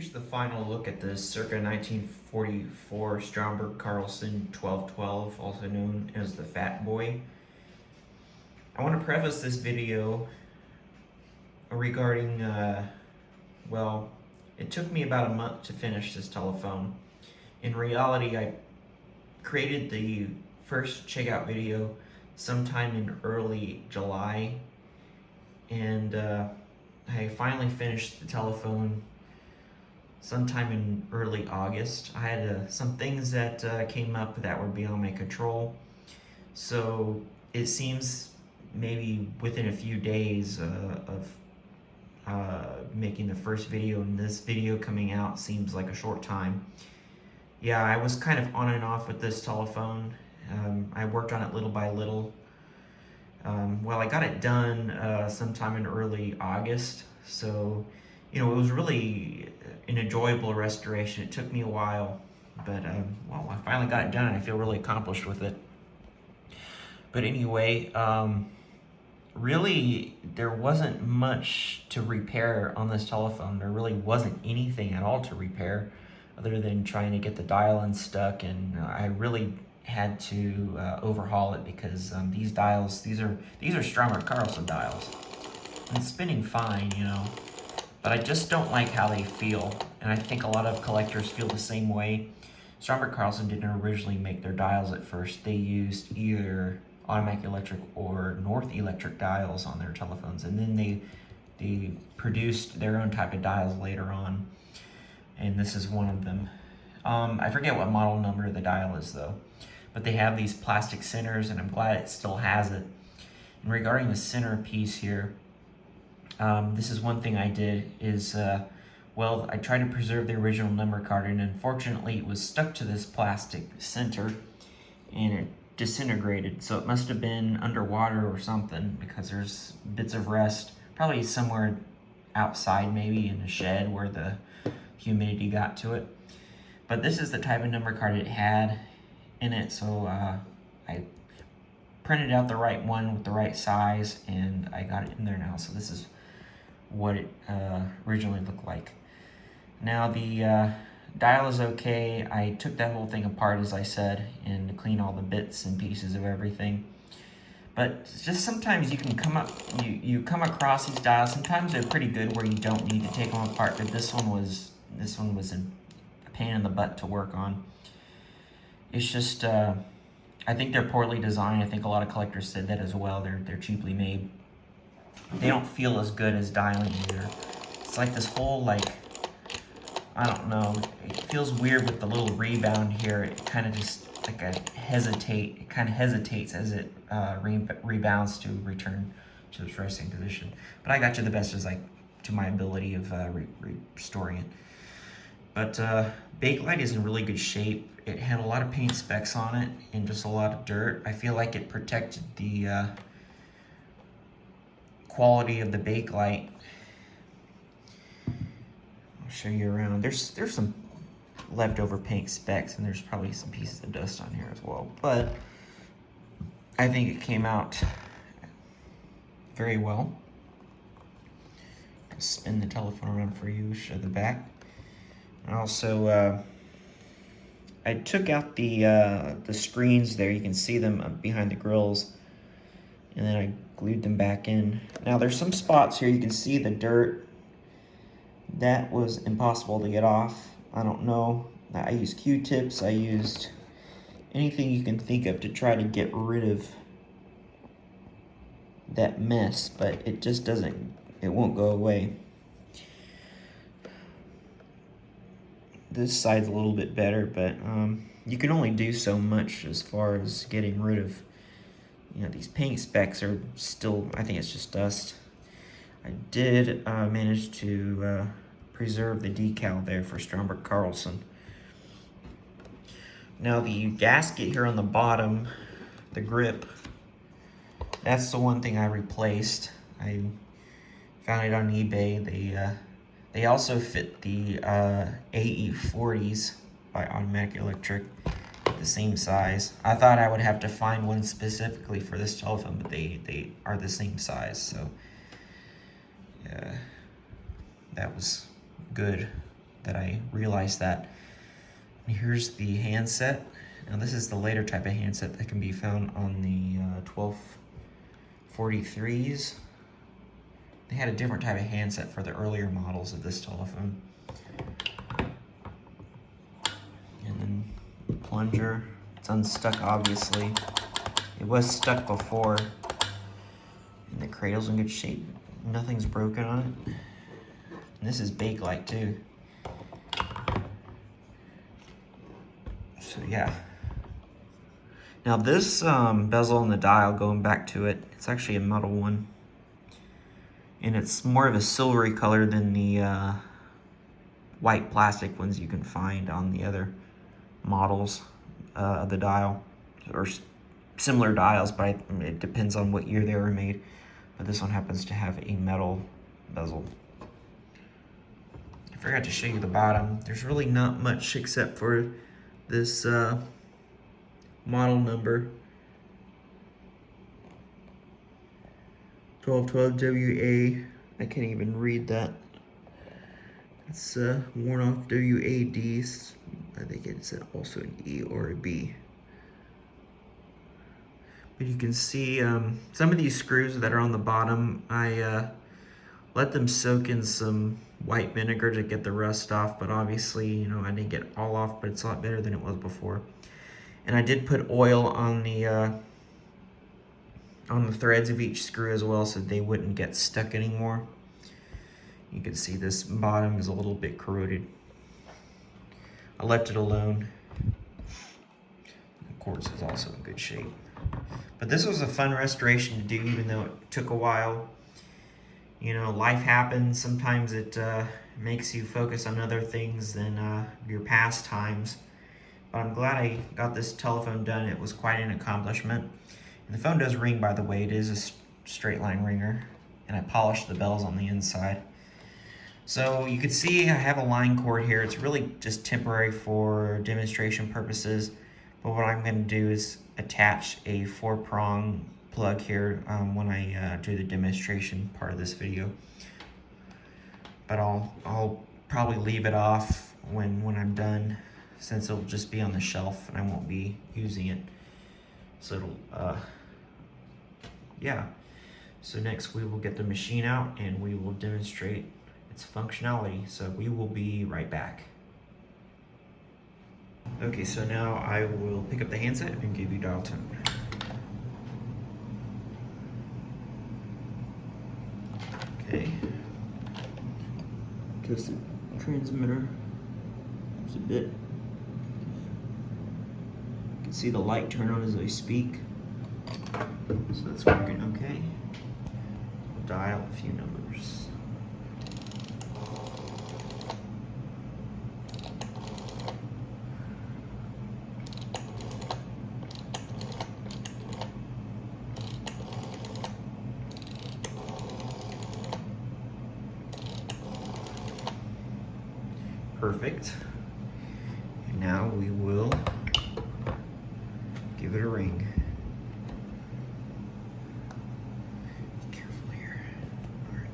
Here's the final look at this circa 1944 Stromberg Carlson 1212, also known as the Fatboy. I want to preface this video regarding, well, it took me about a month to finish this telephone. In reality, I created the first checkout video sometime in early July, and I finally finished the telephone sometime in early August. I had some things that came up that were beyond my control, so it seems maybe within a few days of making the first video and this video coming out seems like a short time. Yeah, I was kind of on and off with this telephone. I worked on it little by little. Well, I got it done sometime in early August, so it was really an enjoyable restoration. It took me a while, but well, I finally got it done and I feel really accomplished with it. But anyway, really there wasn't much to repair on this telephone. There really wasn't anything at all to repair other than trying to get the dial unstuck, and I really had to overhaul it because these dials, these are Stromberg Carlson dials. And it's spinning fine, but I just don't like how they feel, and I think a lot of collectors feel the same way. Stromberg Carlson didn't originally make their dials at first. They used either automatic electric or North electric dials on their telephones, and then they produced their own type of dials later on, and this is one of them. I forget what model number the dial is though, but they have these plastic centers, and I'm glad it still has it. And regarding the center piece here, this is one thing I did is, well, I tried to preserve the original number card, and unfortunately it was stuck to this plastic center and it disintegrated. So it must have been underwater or something, because there's bits of rust, probably somewhere outside, maybe in a shed where the humidity got to it. But this is the type of number card it had in it, so I printed out the right one with the right size, and I got it in there now. So this is what it originally looked like. Now the dial is okay. I took that whole thing apart, as I said, and to clean all the bits and pieces of everything. But just sometimes you can you come across these dials. Sometimes they're pretty good where you don't need to take them apart, but this one was a pain in the butt to work on. It's just I think they're poorly designed. I think a lot of collectors said that as well. They're cheaply made. They don't feel as good as dialing either. It's like this whole, I don't know, it feels weird with the little rebound here. It kind of just hesitates as it rebounds to return to its resting position. But I got you the best as to my ability of restoring it. But Bakelite is in really good shape. It had a lot of paint specks on it and just a lot of dirt. I feel like it protected the quality of the Bakelite. I'll show you around. There's some leftover paint specks, and there's probably some pieces of dust on here as well. But I think it came out very well. I'll spin the telephone around for you, show the back. Also, I took out the screens there. You can see them behind the grills, and then I glued them back in. Now there's some spots here. You can see the dirt. That was impossible to get off. I don't know. I used Q-tips. I used anything you can think of to try to get rid of that mess, but it just won't go away. This side's a little bit better, but you can only do so much as far as getting rid of, these paint specks are still, I think it's just dust. I did manage to preserve the decal there for Stromberg Carlson. Now the gasket here on the bottom, the grip, that's the one thing I replaced. I found it on eBay. They also fit the AE40s by Automatic Electric, the same size. I thought I would have to find one specifically for this telephone, but they are the same size, so that was good. that I realized that. And here's the handset. Now this is the later type of handset that can be found on the 1243s. They had a different type of handset for the earlier models of this telephone. And then the plunger, it's unstuck obviously. It was stuck before. And the cradle's in good shape. Nothing's broken on it. And this is Bakelite too. So yeah. Now this bezel on the dial, going back to it, it's actually a metal one. And it's more of a silvery color than the white plastic ones you can find on the other models of the dial, or similar dials, but it depends on what year they were made. But this one happens to have a metal bezel. I forgot to show you the bottom. There's really not much except for this model number 1212WA. I can't even read that. It's worn off WAD. I think it's also an E or a B. But you can see some of these screws that are on the bottom, I let them soak in some white vinegar to get the rust off, but obviously, you know, I didn't get it all off, but it's a lot better than it was before. And I did put oil on the threads of each screw as well, so they wouldn't get stuck anymore. You can see this bottom is a little bit corroded. I left it alone. The quartz is also in good shape. But this was a fun restoration to do, even though it took a while. You know, life happens. Sometimes it makes you focus on other things than your pastimes. But I'm glad I got this telephone done. It was quite an accomplishment. And the phone does ring, by the way. It is a straight line ringer. And I polished the bells on the inside. So you can see I have a line cord here. It's really just temporary for demonstration purposes. But what I'm going to do is attach a 4-prong plug here when I do the demonstration part of this video. But I'll probably leave it off when I'm done, since it'll just be on the shelf and I won't be using it. So it'll, yeah. So next we will get the machine out and we will demonstrate its functionality. So we will be right back. Okay, so now I will pick up the handset and give you dial tone. Okay. Test the transmitter. There's a bit. You can see the light turn on as I speak. So that's working okay. We'll dial a few numbers. Perfect. And now we will give it a ring. Be careful here. All right.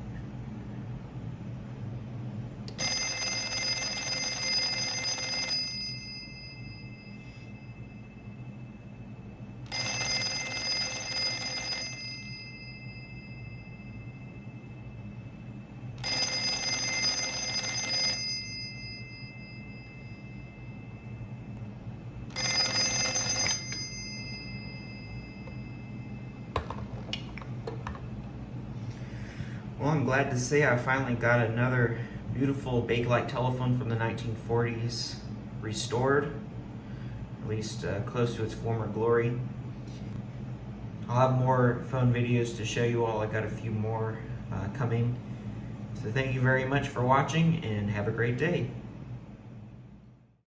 Well, I'm glad to say I finally got another beautiful Bakelite telephone from the 1940s restored, at least close to its former glory. I'll have more phone videos to show you all. I got a few more coming. So thank you very much for watching and have a great day.